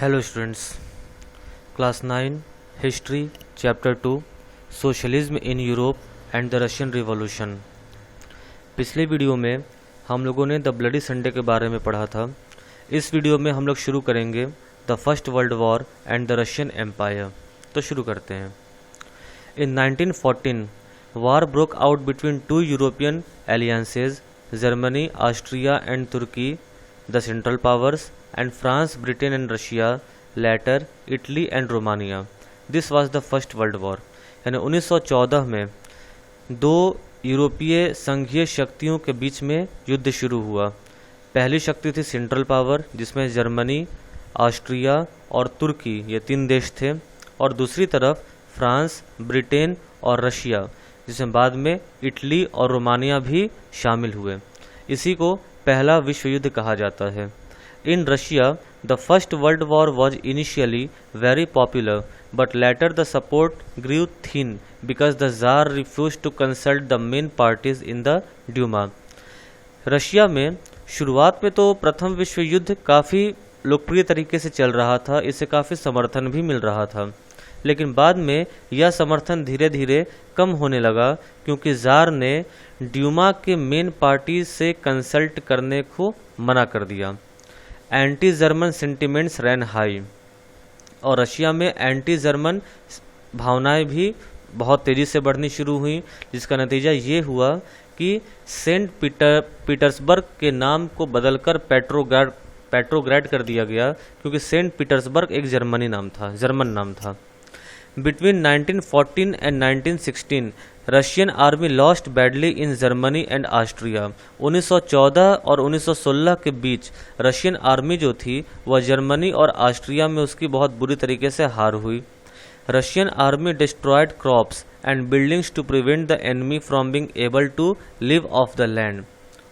Hello students, class 9 history chapter 2 socialism in Europe and the Russian revolution. पिछले video में हम लोगों ने द ब्लडी संडे के बारे में पढ़ा था। इस वीडियो में हम लोग शुरू करेंगे the first world war and the Russian empire. तो शुरू करते हैं। इन 1914 war broke out between two European alliances, Germany, Austria and Turkey, the Central Powers, and France, Britain and Russia, later Italy and Romania. This was the First World War. यानी 1914 में दो यूरोपीय संघीय शक्तियों के बीच में युद्ध शुरू हुआ। पहली शक्ति थी सेंट्रल पावर, जिसमें जर्मनी, ऑस्ट्रिया और तुर्की ये तीन देश थे, और दूसरी तरफ फ्रांस, ब्रिटेन और रशिया, जिसमें बाद में इटली और रोमानिया भी शामिल हुए। इसी को पहला विश्व युद्ध कहा जाता है। In Russia the first world war was initially very popular, but later the support grew thin because the tsar refuse to consult the main parties in the Duma. Russia में शुरुआत में तो प्रथम विश्व युद्ध काफ़ी लोकप्रिय तरीके से चल रहा था, इसे काफ़ी समर्थन भी मिल रहा था, लेकिन बाद में यह समर्थन धीरे धीरे कम होने लगा क्योंकि जार ने ड्यूमा के मेन पार्टी से कंसल्ट करने को मना कर दिया। एंटी जर्मन सेंटिमेंट्स रैन हाई, और रशिया में एंटी जर्मन भावनाएं भी बहुत तेज़ी से बढ़नी शुरू हुई, जिसका नतीजा ये हुआ कि सेंट पीटर्सबर्ग के नाम को बदलकर पेट्रोग्राड कर दिया गया, क्योंकि सेंट पीटर्सबर्ग एक जर्मन नाम था। Between 1914 and 1916, Russian army lost badly in Germany and Austria. 1914 और 1916 के बीच रशियन आर्मी जो थी वह जर्मनी और ऑस्ट्रिया में उसकी बहुत बुरी तरीके से हार हुई। Russian army destroyed crops and buildings to prevent the enemy from being able to live off the land.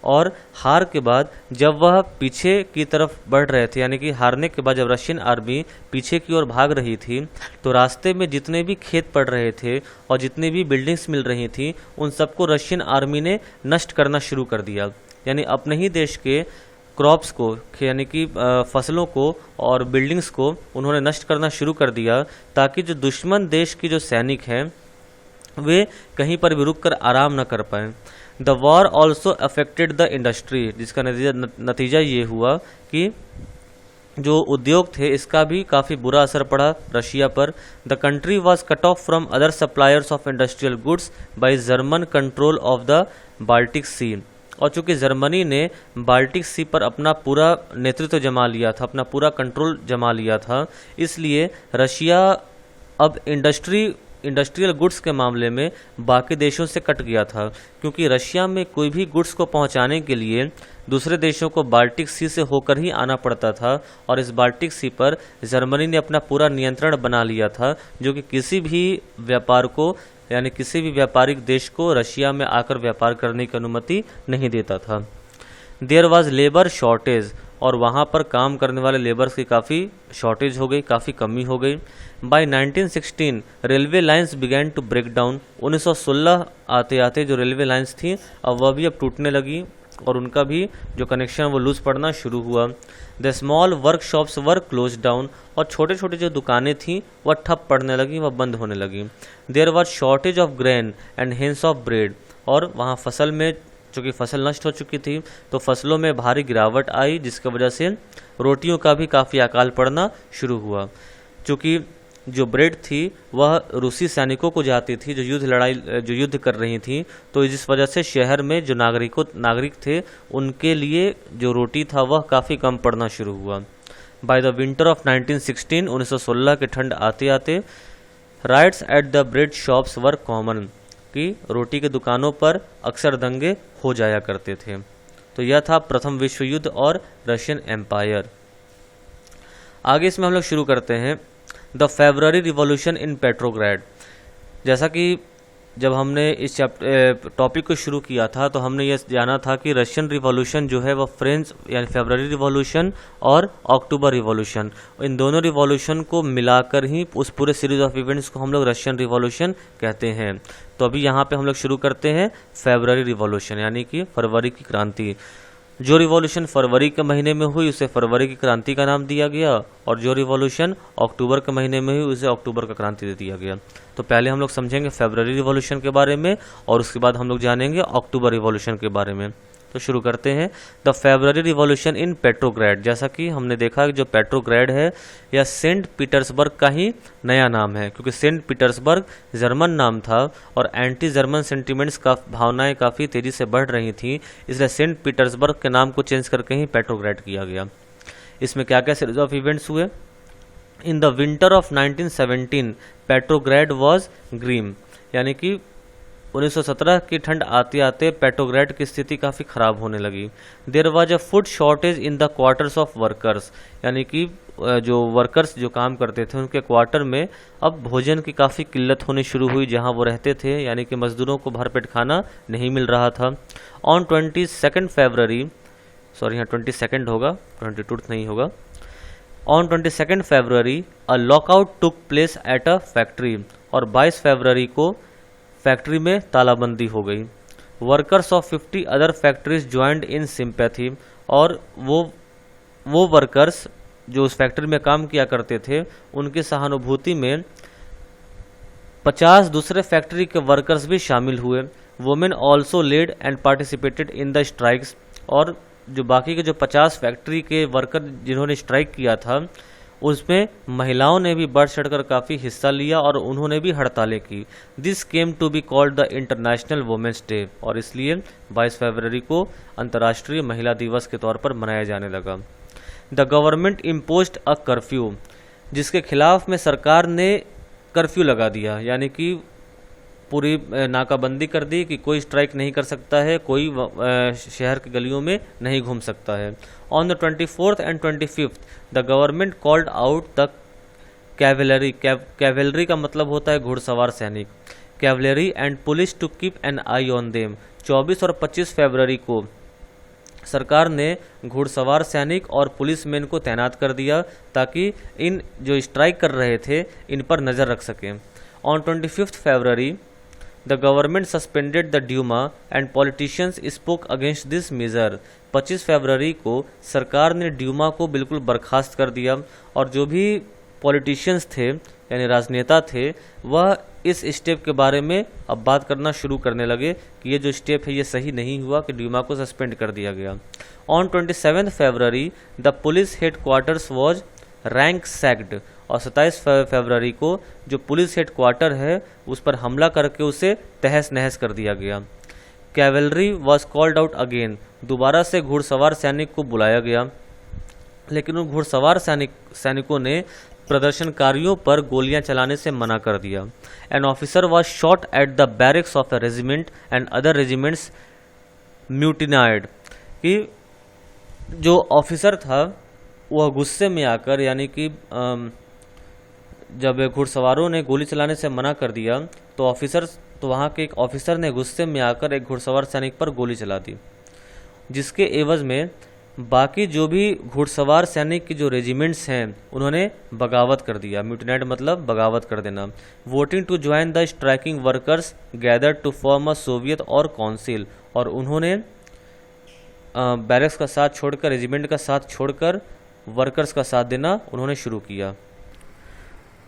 और हार के बाद जब वह पीछे की तरफ बढ़ रहे थे, यानी कि हारने के बाद जब रशियन आर्मी पीछे की ओर भाग रही थी, तो रास्ते में जितने भी खेत पड़ रहे थे और जितने भी बिल्डिंग्स मिल रही थी, उन सबको रशियन आर्मी ने नष्ट करना शुरू कर दिया। यानी अपने ही देश के क्रॉप्स को, यानी कि फसलों को और बिल्डिंग्स को उन्होंने नष्ट करना शुरू कर दिया, ताकि जो दुश्मन देश की जो सैनिक हैं वे कहीं पर भी रुक कर आराम न कर पाएँ। The war also affected the industry, जिसका नतीजा ये हुआ कि जो उद्योग थे इसका भी काफ़ी बुरा असर पड़ा रशिया पर। The country was cut off from other suppliers of industrial goods by German control of the Baltic sea. और चूंकि जर्मनी ने बाल्टिक सी पर अपना पूरा नेतृत्व जमा लिया था, अपना पूरा कंट्रोल जमा लिया था, इसलिए रशिया अब इंडस्ट्रियल गुड्स के मामले में बाकी देशों से कट गया था, क्योंकि रशिया में कोई भी गुड्स को पहुंचाने के लिए दूसरे देशों को बाल्टिक सी से होकर ही आना पड़ता था, और इस बाल्टिक सी पर जर्मनी ने अपना पूरा नियंत्रण बना लिया था, जो कि किसी भी व्यापार को, यानी किसी भी व्यापारिक देश को रशिया में आकर व्यापार करने की अनुमति नहीं देता था। देयर वॉज लेबर शॉर्टेज, और वहाँ पर काम करने वाले लेबर्स की काफ़ी शॉर्टेज हो गई, काफ़ी कमी हो गई। By 1916 railway lines began to break down. 1916 आते आते जो रेलवे लाइंस थी अब वह भी अब टूटने लगी, और उनका भी जो कनेक्शन वो लूज पड़ना शुरू हुआ। The small workshops were close down, और छोटे छोटे जो दुकानें थीं वह ठप पड़ने लगी, वह बंद होने लगी। There was shortage of grain and hence of bread, और वहाँ फसल में, चूँकि फसल नष्ट हो चुकी थी, तो फसलों में भारी गिरावट आई, जिसकी वजह से रोटियों का भी काफ़ी अकाल पड़ना शुरू हुआ। चूँकि जो ब्रेड थी वह रूसी सैनिकों को जाती थी जो युद्ध कर रही थी, तो जिस वजह से शहर में जो नागरिक थे उनके लिए जो रोटी था वह काफ़ी कम पड़ना शुरू हुआ। बाय द विंटर ऑफ 1916, 1916 के ठंड आते आते rights at the bread shops were common, कि रोटी के दुकानों पर अक्सर दंगे हो जाया करते थे। तो यह था प्रथम विश्व युद्ध और रशियन एम्पायर। आगे इसमें हम लोग शुरू करते हैं the February revolution in Petrograd. जैसा कि जब हमने इस टॉपिक को शुरू किया था तो हमने ये जाना था कि रशियन रिवॉल्यूशन जो है वह फ्रेंच यानी फेब्रुअरी रिवॉल्यूशन और अक्टूबर रिवॉल्यूशन, इन दोनों रिवॉल्यूशन को मिलाकर ही उस पूरे सीरीज ऑफ इवेंट्स को हम लोग रशियन रिवॉल्यूशन कहते हैं। तो अभी यहाँ पे हम लोग शुरू करते हैं फेब्रुअरी रिवॉल्यूशन, यानी कि फरवरी की क्रांति। जो रिवॉल्यूशन फरवरी के महीने में हुई उसे फरवरी की क्रांति का नाम दिया गया, और जो रिवॉल्यूशन अक्टूबर के महीने में हुई उसे अक्टूबर का क्रांति दे दिया गया। तो पहले हम लोग समझेंगे फरवरी रिवॉल्यूशन के बारे में और उसके बाद हम लोग जानेंगे अक्टूबर रिवॉल्यूशन के बारे में। तो शुरू करते हैं। The February revolution in Petrograd. जैसा कि हमने देखा कि जो पेट्रोग्रैड है यह सेंट पीटर्सबर्ग का ही नया नाम है, क्योंकि सेंट पीटर्सबर्ग जर्मन नाम था और एंटी जर्मन सेंटिमेंट्स का भावनाएं काफ़ी तेज़ी से बढ़ रही थी, इसलिए सेंट पीटर्सबर्ग के नाम को चेंज करके ही पेट्रोग्रैड किया गया। इसमें क्या क्या सीरीज ऑफ इवेंट्स हुए। In the winter of 1917 Petrograd was grim, यानी कि 1917 की ठंड आते आते पेट्रोग्रैड की स्थिति काफ़ी ख़राब होने लगी। There was a food shortage in the quarters of workers, यानी कि जो वर्कर्स जो काम करते थे उनके क्वार्टर में अब भोजन की काफ़ी किल्लत होनी शुरू हुई जहां वो रहते थे, यानी कि मजदूरों को भरपेट खाना नहीं मिल रहा था। ऑन 22 फरवरी, सॉरी यहाँ 22 होगा, 22 नहीं होगा। On 22 February a lockout took place at a factory, और 22 फरवरी को फैक्ट्री में तालाबंदी हो गई। Workers of 50 other factories joined in sympathy, और वो वर्कर्स जो उस फैक्ट्री में काम किया करते थे उनकी सहानुभूति में 50 दूसरे फैक्ट्री के वर्कर्स भी शामिल हुए। Women also led and participated in the strikes, और जो बाकी के जो 50 फैक्ट्री के वर्कर जिन्होंने स्ट्राइक किया था उसमें महिलाओं ने भी बढ़ चढ़कर काफ़ी हिस्सा लिया और उन्होंने भी हड़तालें की। This came to be called the international women's day, और इसलिए 22 फरवरी को अंतर्राष्ट्रीय महिला दिवस के तौर पर मनाया जाने लगा। The government imposed a curfew, जिसके खिलाफ में सरकार ने कर्फ्यू लगा दिया, यानी कि पूरी नाकाबंदी कर दी कि कोई स्ट्राइक नहीं कर सकता है, कोई शहर की गलियों में नहीं घूम सकता है। On the 24th and 25th the government called out the cavalry, cavalry का मतलब होता है घुड़सवार सैनिक, cavalry and police to keep an eye on them. 24 और 25 फरवरी को सरकार ने घुड़सवार सैनिक और पुलिसमैन को तैनात कर दिया ताकि इन जो स्ट्राइक कर रहे थे इन पर नज़र रख सकें। On 25 February the government suspended the Duma and politicians spoke against this measure. 25 फरवरी को सरकार ने ड्यूमा को बिल्कुल बर्खास्त कर दिया और जो भी पॉलिटिशियंस थे यानी राजनेता थे वह इस स्टेप के बारे में अब बात करना शुरू करने लगे कि ये जो स्टेप है ये सही नहीं हुआ कि ड्यूमा को सस्पेंड कर दिया गया। On 27 February the police head quarters was rank sacked, और 27 फरवरी को जो पुलिस हेड क्वार्टर है उस पर हमला करके उसे तहस नहस कर दिया गया। Cavalry was called out again, दोबारा से घुड़सवार सैनिक को बुलाया गया, लेकिन उन घुड़सवार सैनिकों ने प्रदर्शनकारियों पर गोलियां चलाने से मना कर दिया। An officer was shot at the barracks of a regiment and other regiments mutinied, कि जो ऑफिसर था वह गुस्से में आकर, यानी कि जब घुड़सवारों ने गोली चलाने से मना कर दिया तो वहाँ के एक ऑफिसर ने गुस्से में आकर एक घुड़सवार सैनिक पर गोली चला दी, जिसके एवज में बाकी जो भी घुड़सवार सैनिक की जो रेजिमेंट्स हैं उन्होंने बगावत कर दिया। म्यूटिनाइड मतलब बगावत कर देना। Voting to join the striking workers gather to form a Soviet or council, और उन्होंने बैरक्स का साथ छोड़कर, रेजिमेंट का साथ छोड़कर वर्कर्स का साथ देना उन्होंने शुरू किया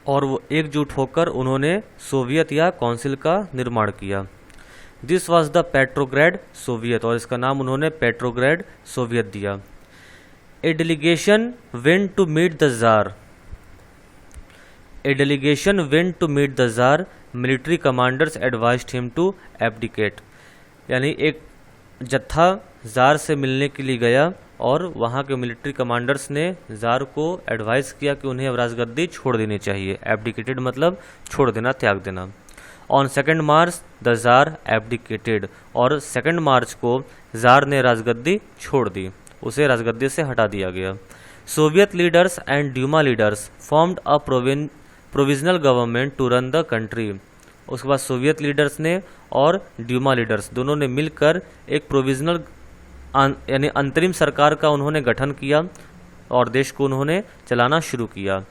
और वो एकजुट होकर उन्होंने सोवियत या काउंसिल का निर्माण किया। This was the Petrograd Soviet, और इसका नाम उन्होंने पेट्रोग्रैड सोवियत दिया। A delegation went to meet the tsar, a delegation went to meet the tsar, military commanders advised him to abdicate, यानी एक जत्था जार से मिलने के लिए गया और वहाँ के मिलिट्री कमांडर्स ने जार को एडवाइस किया कि उन्हें अब राजगद्दी छोड़ देनी चाहिए। एब्डिकेटेड मतलब छोड़ देना, त्याग देना। On 2 March the jar abdicated, और 2 मार्च को जार ने राजगद्दी छोड़ दी, उसे राजगद्दी से हटा दिया गया। Soviet leaders and Duma leaders formed a provisional government to run the country, उसके बाद सोवियत लीडर्स ने और ड्यूमा लीडर्स दोनों ने मिलकर एक प्रोविजनल यानी अंतरिम सरकार का उन्होंने गठन किया और देश को उन्होंने चलाना शुरू किया।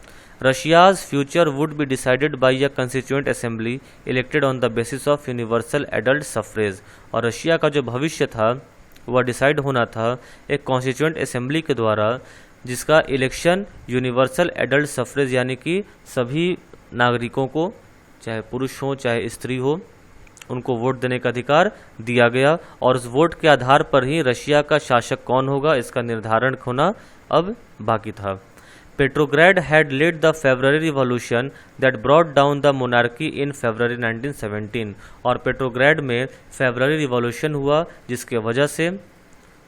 Russia's future would be decided by a constituent assembly elected on the basis of universal adult suffrage, और रशिया का जो भविष्य था वह डिसाइड होना था एक कॉन्स्टिट्यूएंट असेंबली के द्वारा, जिसका इलेक्शन यूनिवर्सल एडल्ट सफरेज यानी कि सभी नागरिकों को, चाहे पुरुष हो चाहे स्त्री हो, उनको वोट देने का अधिकार दिया गया। और उस वोट के आधार पर ही रशिया का शासक कौन होगा इसका निर्धारण होना अब बाकी था। Petrograd had led the February Revolution that brought down the monarchy in February 1917। और पेट्रोग्राड में फेब्रुअरी रिवॉल्यूशन हुआ जिसके वजह से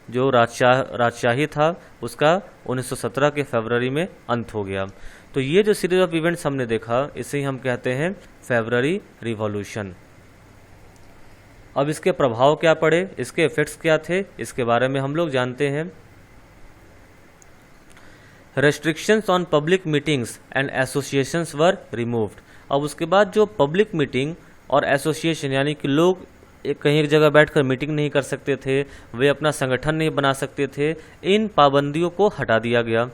जो राजशाही था उसका 1917 के फरवरी में अंत हो गया। तो ये जो सीरीज ऑफ इवेंट्स हमने देखा इसे ही हम कहते हैं फेब्रुअरी रिवॉल्यूशन। अब इसके प्रभाव क्या पड़े, इसके इफेक्ट्स क्या थे, इसके बारे में हम लोग जानते हैं। Restrictions on public meetings and associations were removed. अब उसके बाद जो पब्लिक मीटिंग और एसोसिएशन यानी कि लोग कहीं एक जगह बैठकर मीटिंग नहीं कर सकते थे, वे अपना संगठन नहीं बना सकते थे, इन पाबंदियों को हटा दिया गया।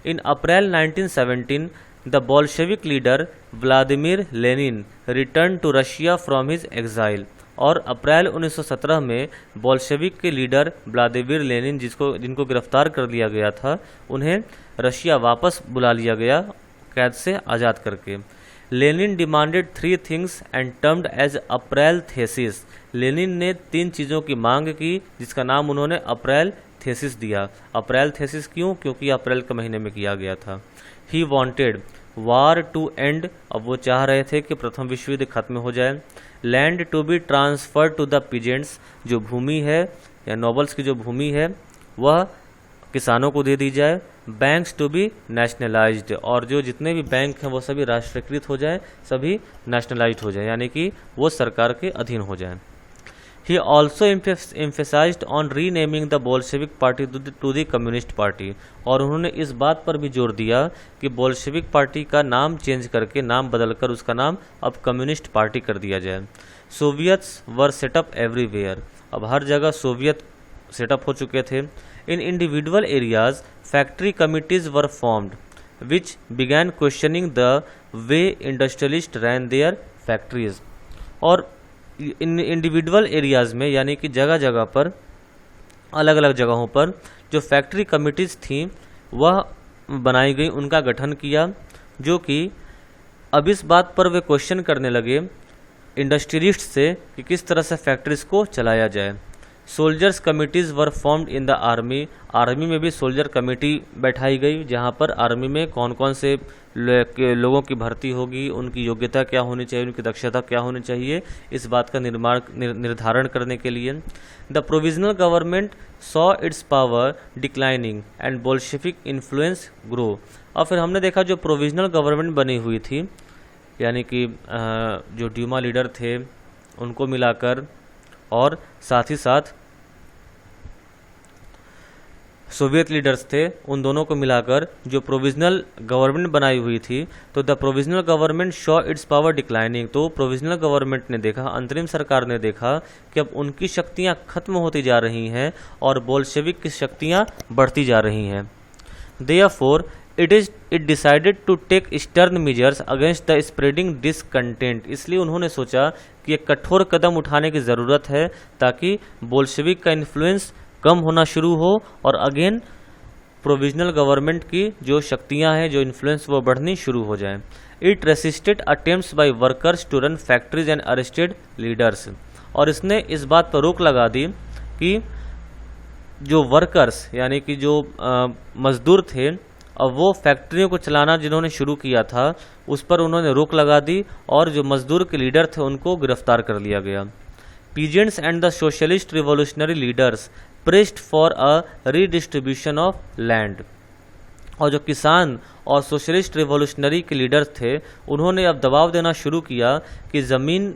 In April 1917 the Bolshevik leader Vladimir Lenin return to Russia from his exile. और अप्रैल 1917 में बोल्शेविक के लीडर व्लादिमीर लेनिन जिनको गिरफ्तार कर लिया गया था, उन्हें रशिया वापस बुला लिया गया कैद से आज़ाद करके। Lenin demanded 3 things and termed as April thesis. Lenin ने 3 चीज़ों की मांग की जिसका नाम उन्होंने अप्रैल थेसिस दिया। अप्रैल थेसिस क्यों? क्योंकि अप्रैल के महीने में किया गया था। He wanted war to end. अब वो चाह रहे थे कि प्रथम विश्व युद्ध खत्म हो जाए। Land to be transfer to the peasants. जो भूमि है या नोबल्स की जो भूमि है वह किसानों को दे दी जाए। Banks to be nationalised. और जो जितने भी बैंक हैं वो सभी राष्ट्रीयकृत हो जाए, सभी नेशनलाइज्ड हो जाए यानी कि वो सरकार के अधीन हो जाए। He also emphasized on renaming the Bolshevik Party to the Communist Party। और उन्होंने इस बात पर भी जोर दिया कि बोल्शेविक पार्टी का नाम चेंज करके, नाम बदलकर उसका नाम अब कम्युनिस्ट पार्टी कर दिया जाए। Soviets were set up everywhere. अब हर जगह सोवियत सेटअप हो चुके थे। In individual areas factory committees were formed which began questioning the way industrialist ran their factories. और इन इंडिविजुअल एरियाज़ में यानी कि जगह जगह पर, अलग अलग जगहों पर जो फैक्ट्री कमिटीज़ थीं वह बनाई गई, उनका गठन किया, जो कि अब इस बात पर वे क्वेश्चन करने लगे इंडस्ट्रियलिस्ट से कि किस तरह से फैक्ट्रीज़ को चलाया जाए। Soldiers committees were formed in the army. Army में भी सोल्जर कमेटी बैठाई गई जहां पर आर्मी में कौन कौन से लोगों की भर्ती होगी, उनकी योग्यता क्या होनी चाहिए, उनकी दक्षता क्या होनी चाहिए, इस बात का निर्धारण करने के लिए। The provisional government saw it's power declining and Bolshevik influence grow. और फिर हमने देखा जो प्रोविजनल गवर्नमेंट बनी हुई थी यानी कि जो ड्यूमा लीडर थे उनको मिलाकर और साथ ही साथ सोवियत लीडर्स थे, उन दोनों को मिलाकर जो प्रोविजनल गवर्नमेंट बनाई हुई थी, तो the provisional government Shaw it's power declining. तो प्रोविजनल गवर्नमेंट ने देखा, अंतरिम सरकार ने देखा कि अब उनकी शक्तियां खत्म होती जा रही हैं और बोल्शेविक की शक्तियां बढ़ती जा रही हैं। Therefore it decided to take stern measures against the spreading discontent. इसलिए उन्होंने सोचा कि एक कठोर कदम उठाने की ज़रूरत है ताकि बोल्शेविक का इन्फ्लुएंस कम होना शुरू हो और अगेन प्रोविजनल गवर्नमेंट की जो शक्तियां हैं, जो इन्फ्लुएंस, वो बढ़नी शुरू हो जाए। It resisted attempts by workers to run factories and arrested leaders. और इसने इस बात पर रोक लगा दी कि जो वर्कर्स यानी कि जो मजदूर थे, अब वो फैक्ट्रियों को चलाना जिन्होंने शुरू किया था उस पर उन्होंने रोक लगा दी और जो मजदूर के लीडर थे उनको गिरफ्तार कर लिया गया। Peasants and the socialist revolutionary leaders pressed for a redistribution of land. और जो किसान और सोशलिस्ट रिवोल्यूशनरी के लीडर्स थे उन्होंने अब दबाव देना शुरू किया कि ज़मीन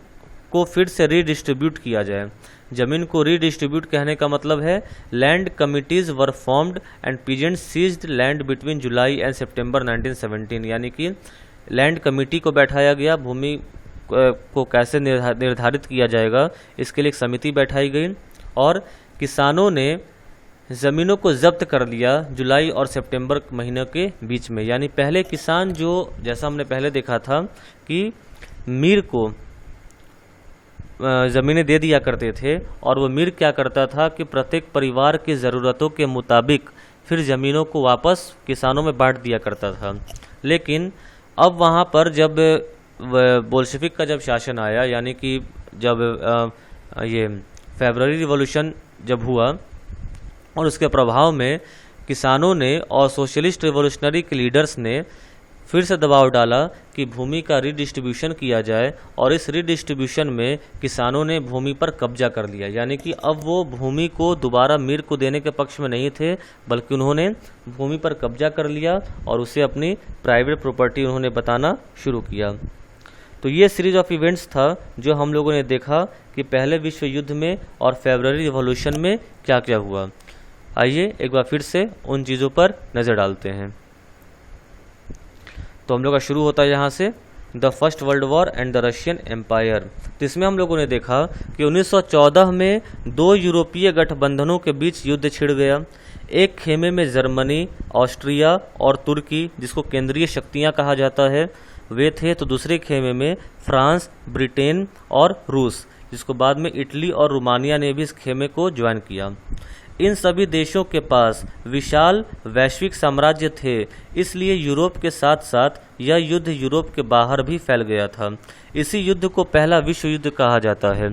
को फिर से रीडिस्ट्रीब्यूट किया जाए। जमीन को रीडिस्ट्रीब्यूट कहने का मतलब है land committees were formed and peasants seized land between जुलाई एंड सितंबर 1917। यानी कि लैंड कमेटी को बैठाया गया, भूमि को कैसे निर्धारित किया जाएगा इसके लिए एक समिति बैठाई गई और किसानों ने ज़मीनों को जब्त कर लिया जुलाई और सितंबर महीने के बीच में। यानी पहले किसान जो, जैसा हमने पहले देखा था कि मीर को ज़मीनें दे दिया करते थे, और वो मीर क्या करता था कि प्रत्येक परिवार की ज़रूरतों के मुताबिक फिर ज़मीनों को वापस किसानों में बांट दिया करता था। लेकिन अब वहाँ पर जब बोल्शेविक का जब शासन आया, यानी कि जब ये फरवरी रिवॉल्यूशन जब हुआ, और उसके प्रभाव में किसानों ने और सोशलिस्ट रिवॉल्यूशनरी के लीडर्स ने फिर से दबाव डाला कि भूमि का रीडिस्ट्रीब्यूशन किया जाए, और इस रीडिस्ट्रीब्यूशन में किसानों ने भूमि पर कब्जा कर लिया। यानी कि अब वो भूमि को दोबारा मीर को देने के पक्ष में नहीं थे, बल्कि उन्होंने भूमि पर कब्जा कर लिया और उसे अपनी प्राइवेट प्रॉपर्टी उन्होंने बताना शुरू किया। तो ये सीरीज ऑफ इवेंट्स था जो हम लोगों ने देखा कि पहले विश्व युद्ध में और फरवरी रिवॉल्यूशन में क्या क्या हुआ। आइए एक बार फिर से उन चीज़ों पर नज़र डालते हैं। तो हम लोग का शुरू होता है यहाँ से, the first world war and the Russian empire. तो इसमें हम लोगों ने देखा कि 1914 में दो यूरोपीय गठबंधनों के बीच युद्ध छिड़ गया। एक खेमे में जर्मनी, ऑस्ट्रिया और तुर्की, जिसको केंद्रीय शक्तियाँ कहा जाता है, वे थे। तो दूसरे खेमे में फ्रांस, ब्रिटेन और रूस, जिसको बाद में इटली और रोमानिया ने भी इस खेमे को ज्वाइन किया। इन सभी देशों के पास विशाल वैश्विक साम्राज्य थे, इसलिए यूरोप के साथ साथ यह युद्ध यूरोप के बाहर भी फैल गया था। इसी युद्ध को पहला विश्व युद्ध कहा जाता है।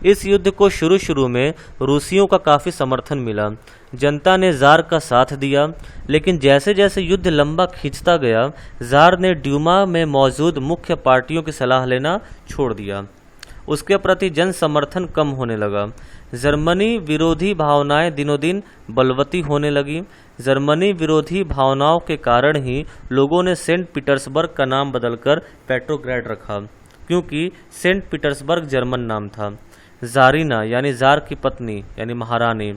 इस युद्ध को शुरू में रूसियों का काफ़ी समर्थन मिला, जनता ने ज़ार का साथ दिया। लेकिन जैसे जैसे युद्ध लंबा खींचता गया, ज़ार ने ड्यूमा में मौजूद मुख्य पार्टियों की सलाह लेना छोड़ दिया। उसके प्रति जन समर्थन कम होने लगा। जर्मनी विरोधी भावनाएं दिनों दिन बलवती होने लगी। जर्मनी विरोधी भावनाओं के कारण ही लोगों ने सेंट पीटर्सबर्ग का नाम बदलकर पेट्रोग्रेड रखा, क्योंकि सेंट पीटर्सबर्ग जर्मन नाम था। ज़ारिना यानी ज़ार की पत्नी यानी महारानी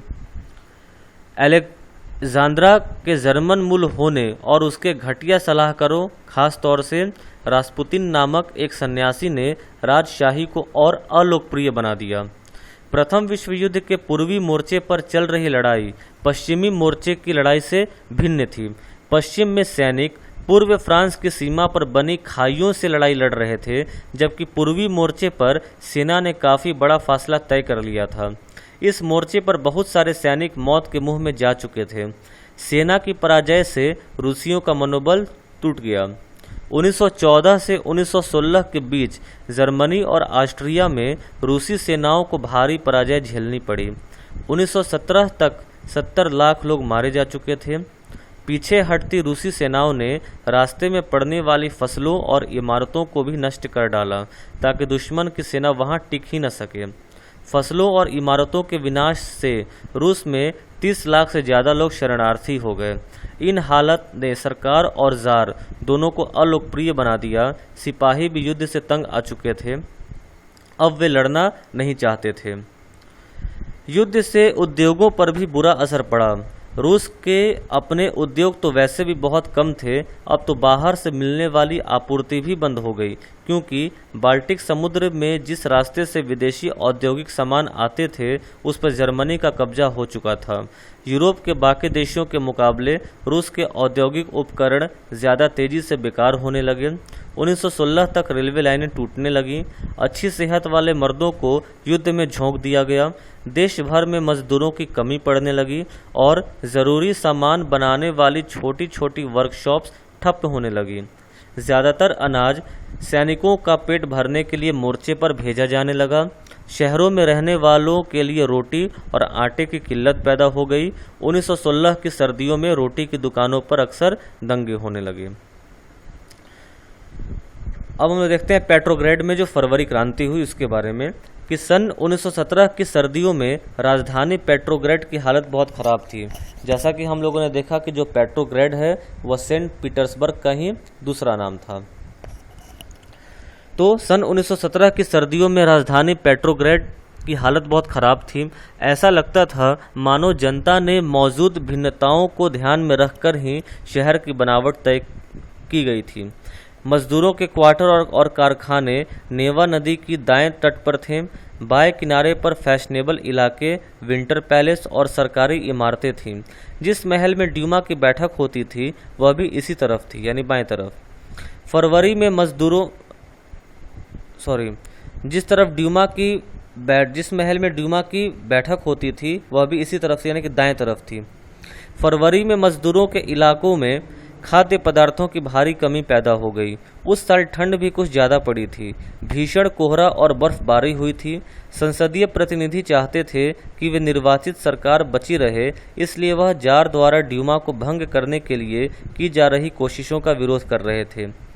अलेक्जेंड्रा के जर्मन मूल होने और उसके घटिया सलाहकारों, खास तौर से रास्पुतिन नामक एक सन्यासी ने राजशाही को और अलोकप्रिय बना दिया। प्रथम विश्व युद्ध के पूर्वी मोर्चे पर चल रही लड़ाई पश्चिमी मोर्चे की लड़ाई से भिन्न थी। पश्चिम में सैनिक पूर्व फ्रांस की सीमा पर बनी खाइयों से लड़ाई लड़ रहे थे, जबकि पूर्वी मोर्चे पर सेना ने काफ़ी बड़ा फासला तय कर लिया था। इस मोर्चे पर बहुत सारे सैनिक मौत के मुंह में जा चुके थे। सेना की पराजय से रूसियों का मनोबल टूट गया। 1914 से 1916 के बीच जर्मनी और ऑस्ट्रिया में रूसी सेनाओं को भारी पराजय झेलनी पड़ी। 1917 तक 70 लाख लोग मारे जा चुके थे। पीछे हटती रूसी सेनाओं ने रास्ते में पड़ने वाली फसलों और इमारतों को भी नष्ट कर डाला, ताकि दुश्मन की सेना वहां टिक ही न सके। फसलों और इमारतों के विनाश से रूस में 30 लाख से ज़्यादा लोग शरणार्थी हो गए। इन हालत ने सरकार और ज़ार दोनों को अलोकप्रिय बना दिया। सिपाही भी युद्ध से तंग आ चुके थे, अब वे लड़ना नहीं चाहते थे। युद्ध से उद्योगों पर भी बुरा असर पड़ा। रूस के अपने उद्योग तो वैसे भी बहुत कम थे, अब तो बाहर से मिलने वाली आपूर्ति भी बंद हो गई, क्योंकि बाल्टिक समुद्र में जिस रास्ते से विदेशी औद्योगिक सामान आते थे उस पर जर्मनी का कब्जा हो चुका था। यूरोप के बाकी देशों के मुकाबले रूस के औद्योगिक उपकरण ज़्यादा तेज़ी से बेकार होने लगे। 1916 तक रेलवे लाइनें टूटने लगीं। अच्छी सेहत वाले मर्दों को युद्ध में झोंक दिया गया। देश भर में मजदूरों की कमी पड़ने लगी और ज़रूरी सामान बनाने वाली छोटी छोटी वर्कशॉप्स ठप होने लगी। ज़्यादातर अनाज सैनिकों का पेट भरने के लिए मोर्चे पर भेजा जाने लगा। शहरों में रहने वालों के लिए रोटी और आटे की किल्लत पैदा हो गई। 1916 की सर्दियों में रोटी की दुकानों पर अक्सर दंगे होने लगे। अब हम देखते हैं पेट्रोग्रेड में जो फरवरी क्रांति हुई उसके बारे में, कि सन 1917 की सर्दियों में राजधानी पेट्रोग्रेड की हालत बहुत ख़राब थी। जैसा कि हम लोगों ने देखा कि जो पेट्रोग्रेड है वह सेंट पीटर्सबर्ग का ही दूसरा नाम था। तो सन 1917 की सर्दियों में राजधानी पेट्रोग्रेड की हालत बहुत ख़राब थी। ऐसा लगता था मानो जनता ने मौजूद भिन्नताओं को ध्यान में रखकर ही शहर की बनावट तय की गई थी। मजदूरों के क्वार्टर और कारखाने नेवा नदी की दाएं तट पर थे। बाएं किनारे पर फैशनेबल इलाके, विंटर पैलेस और सरकारी इमारतें थीं। जिस महल में ड्यूमा की बैठक होती थी वह भी इसी जिस महल में ड्यूमा की बैठक होती थी वह भी इसी तरफ से यानी कि दाएं तरफ थी। फरवरी में मजदूरों के इलाकों में खाद्य पदार्थों की भारी कमी पैदा हो गई। उस साल ठंड भी कुछ ज़्यादा पड़ी थी। भीषण कोहरा और बर्फबारी हुई थी। संसदीय प्रतिनिधि चाहते थे कि वे निर्वाचित सरकार बची रहे, इसलिए वह जार द्वारा ड्यूमा को भंग करने के लिए की जा रही कोशिशों का विरोध कर रहे थे।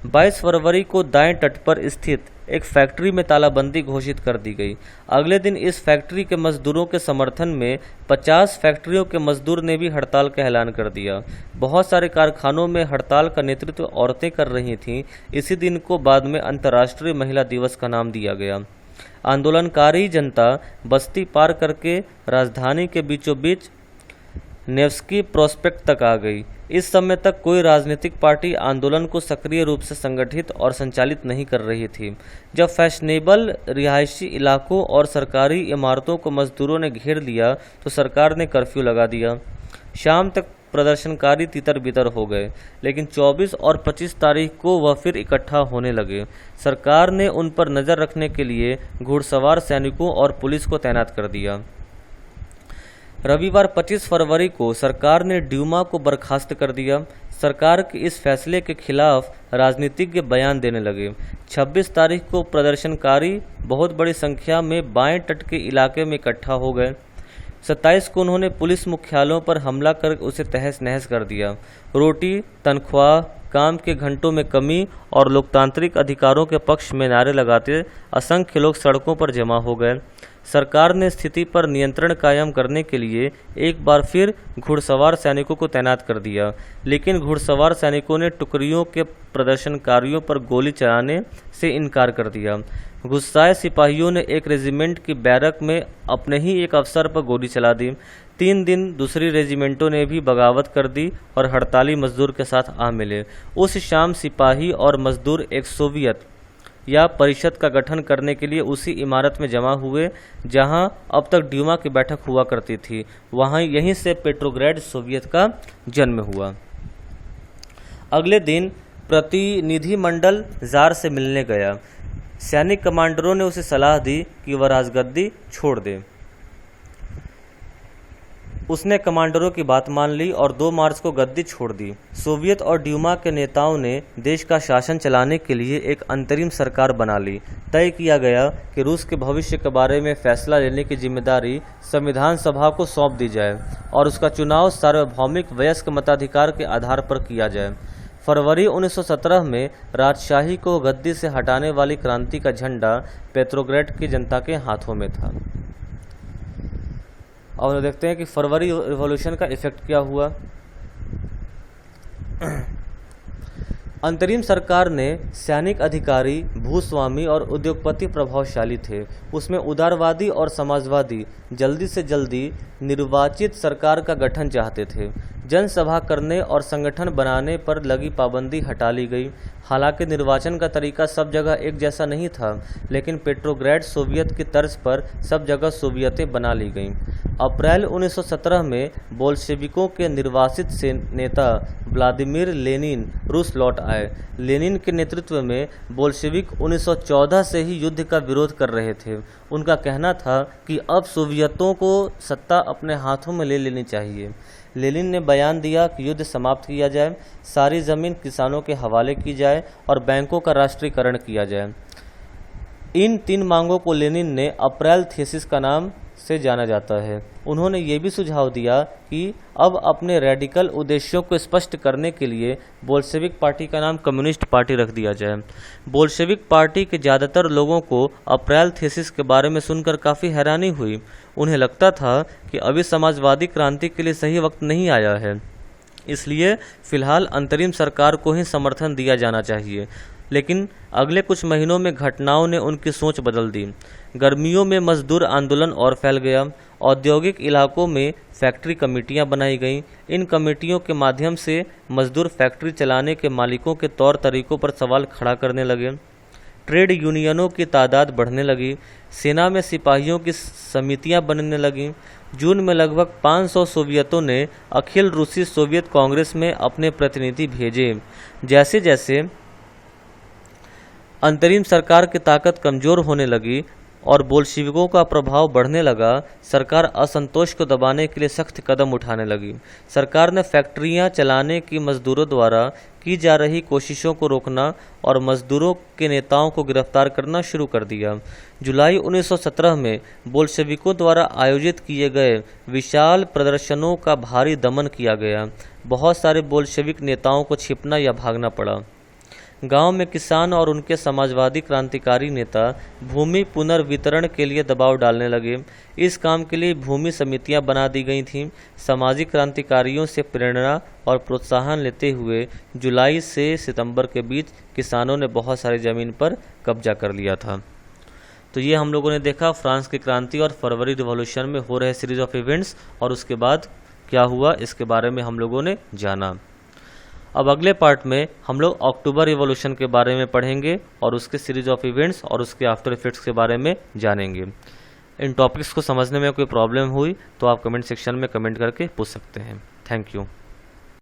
22 फरवरी को दाएं तट पर स्थित एक फैक्ट्री में तालाबंदी घोषित कर दी गई। अगले दिन इस फैक्ट्री के मजदूरों के समर्थन में 50 फैक्ट्रियों के मजदूर ने भी हड़ताल का ऐलान कर दिया। बहुत सारे कारखानों में हड़ताल का नेतृत्व औरतें कर रही थीं। इसी दिन को बाद में अंतर्राष्ट्रीय महिला दिवस का नाम दिया गया। आंदोलनकारी जनता बस्ती पार करके राजधानी के बीचों बीच नेव्स्की प्रोस्पेक्ट तक आ गई। इस समय तक कोई राजनीतिक पार्टी आंदोलन को सक्रिय रूप से संगठित और संचालित नहीं कर रही थी। जब फैशनेबल रिहायशी इलाकों और सरकारी इमारतों को मजदूरों ने घेर लिया तो सरकार ने कर्फ्यू लगा दिया। शाम तक प्रदर्शनकारी तितर बितर हो गए, लेकिन 24 और 25 तारीख को वह फिर इकट्ठा होने लगे। सरकार ने उन पर नज़र रखने के लिए घुड़सवार सैनिकों और पुलिस को तैनात कर दिया। रविवार 25 फरवरी को सरकार ने ड्यूमा को बर्खास्त कर दिया। सरकार के इस फैसले के खिलाफ राजनीतिज्ञ बयान देने लगे। 26 तारीख को प्रदर्शनकारी बहुत बड़ी संख्या में बाएं तट के इलाके में इकट्ठा हो गए। 27 को उन्होंने पुलिस मुख्यालयों पर हमला कर उसे तहस नहस कर दिया। रोटी, तनख्वाह, काम के घंटों में कमी और लोकतांत्रिक अधिकारों के पक्ष में नारे लगाते असंख्य लोग सड़कों पर जमा हो गए। सरकार ने स्थिति पर नियंत्रण कायम करने के लिए एक बार फिर घुड़सवार सैनिकों को तैनात कर दिया, लेकिन घुड़सवार सैनिकों ने टुकड़ियों के प्रदर्शनकारियों पर गोली चलाने से इनकार कर दिया। गुस्साए सिपाहियों ने एक रेजिमेंट की बैरक में अपने ही एक अफसर पर गोली चला दी। 3 दिन दूसरी रेजिमेंटों ने भी बगावत कर दी और हड़ताली मजदूर के साथ आ मिले। उस शाम सिपाही और मजदूर एक सोवियत या परिषद का गठन करने के लिए उसी इमारत में जमा हुए जहां अब तक ड्यूमा की बैठक हुआ करती थी। यहीं से पेट्रोग्राड सोवियत का जन्म हुआ। अगले दिन प्रतिनिधिमंडल जार से मिलने गया। सैनिक कमांडरों ने उसे सलाह दी कि वह राजगद्दी छोड़ दे। उसने कमांडरों की बात मान ली और 2 मार्च को गद्दी छोड़ दी। सोवियत और ड्यूमा के नेताओं ने देश का शासन चलाने के लिए एक अंतरिम सरकार बना ली। तय किया गया कि रूस के भविष्य के बारे में फैसला लेने की जिम्मेदारी संविधान सभा को सौंप दी जाए और उसका चुनाव सार्वभौमिक वयस्क मताधिकार के आधार पर किया जाए। फरवरी 1917 में राजशाही को गद्दी से हटाने वाली क्रांति का झंडा पेट्रोग्राड की जनता के हाथों में था। और देखते हैं कि फरवरी रिवॉल्यूशन का इफेक्ट क्या हुआ। अंतरिम सरकार ने सैनिक अधिकारी, भूस्वामी और उद्योगपति प्रभावशाली थे। उसमें उदारवादी और समाजवादी जल्दी से जल्दी निर्वाचित सरकार का गठन चाहते थे। जनसभा करने और संगठन बनाने पर लगी पाबंदी हटा ली गई। हालांकि निर्वाचन का तरीका सब जगह एक जैसा नहीं था, लेकिन पेट्रोग्राड सोवियत की तर्ज पर सब जगह सोवियतें बना ली गईं। अप्रैल 1917 में बोल्शेविकों के निर्वासित नेता व्लादिमीर लेनिन रूस लौट आए। लेनिन के नेतृत्व में बोल्शेविक 1914 से ही युद्ध का विरोध कर रहे थे। उनका कहना था कि अब सोवियतों को सत्ता अपने हाथों में ले लेनी चाहिए। लेनिन ने बयान दिया कि युद्ध समाप्त किया जाए, सारी जमीन किसानों के हवाले की जाए और बैंकों का राष्ट्रीयकरण किया जाए। इन 3 मांगों को लेनिन ने अप्रैल थीसिस का नाम से जाना जाता है। उन्होंने ये भी सुझाव दिया कि अब अपने रेडिकल उद्देश्यों को स्पष्ट करने के लिए बोल्शेविक पार्टी का नाम कम्युनिस्ट पार्टी रख दिया जाए। बोल्शेविक पार्टी के ज़्यादातर लोगों को अप्रैल थीसिस के बारे में सुनकर काफ़ी हैरानी हुई। उन्हें लगता था कि अभी समाजवादी क्रांति के लिए सही वक्त नहीं आया है, इसलिए फिलहाल अंतरिम सरकार को ही समर्थन दिया जाना चाहिए। लेकिन अगले कुछ महीनों में घटनाओं ने उनकी सोच बदल दी। गर्मियों में मजदूर आंदोलन और फैल गया। औद्योगिक इलाकों में फैक्ट्री कमेटियां बनाई गईं। इन कमेटियों के माध्यम से मजदूर फैक्ट्री चलाने के मालिकों के तौर तरीकों पर सवाल खड़ा करने लगे। ट्रेड यूनियनों की तादाद बढ़ने लगी। सेना में सिपाहियों की समितियां बनने लगीं। जून में लगभग 500 सोवियतों ने अखिल रूसी सोवियत कांग्रेस में अपने प्रतिनिधि भेजे। जैसे जैसे अंतरिम सरकार की ताकत कमजोर होने लगी और बोल्शिविकों का प्रभाव बढ़ने लगा। सरकार असंतोष को दबाने के लिए सख्त कदम उठाने लगी। सरकार ने फैक्ट्रियां चलाने की मजदूरों द्वारा की जा रही कोशिशों को रोकना और मजदूरों के नेताओं को गिरफ्तार करना शुरू कर दिया। जुलाई 1917 में बोल्शेविकों द्वारा आयोजित किए गए विशाल प्रदर्शनों का भारी दमन किया गया। बहुत सारे बोल्शेविक नेताओं को छिपना या भागना पड़ा। गांव में किसान और उनके समाजवादी क्रांतिकारी नेता भूमि पुनर्वितरण के लिए दबाव डालने लगे। इस काम के लिए भूमि समितियां बना दी गई थीं। सामाजिक क्रांतिकारियों से प्रेरणा और प्रोत्साहन लेते हुए जुलाई से सितंबर के बीच किसानों ने बहुत सारी ज़मीन पर कब्जा कर लिया था। तो ये हम लोगों ने देखा फ्रांस की क्रांति और फरवरी रिवॉल्यूशन में हो रहे सीरीज ऑफ इवेंट्स, और उसके बाद क्या हुआ इसके बारे में हम लोगों ने जाना। अब अगले पार्ट में हम लोग अक्टूबर रिवॉल्यूशन के बारे में पढ़ेंगे और उसके सीरीज ऑफ इवेंट्स और उसके आफ्टर इफेक्ट्स के बारे में जानेंगे। इन टॉपिक्स को समझने में कोई प्रॉब्लम हुई तो आप कमेंट सेक्शन में कमेंट करके पूछ सकते हैं। Thank you.